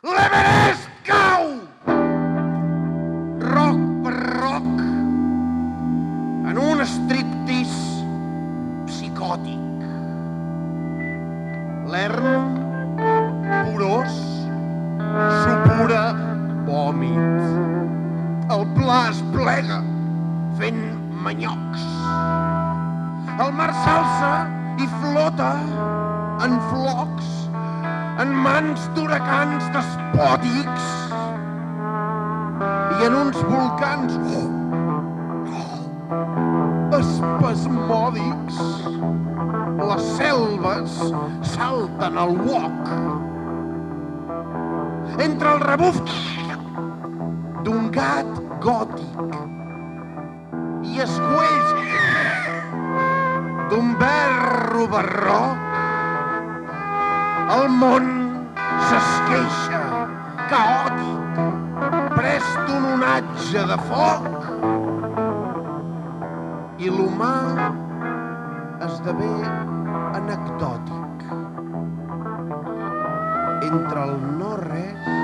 L'Everest cau! Roc per roc, en un striptease psicòtic. L'Ern, porós, supura vòmit. El pla es plega, fent manyocs. El mar s'alça i flota en flocs, en mans d'huracans despòtics i en uns volcans espasmòdics. Les selves salten al uoc. Entre el rebuf d'un gat gòtic i escuells d'un berro barroc, el món s'esqueixa, caòtic, pres d'un onatge de foc, i l'humà esdevé anecdòtic. Entre el no-res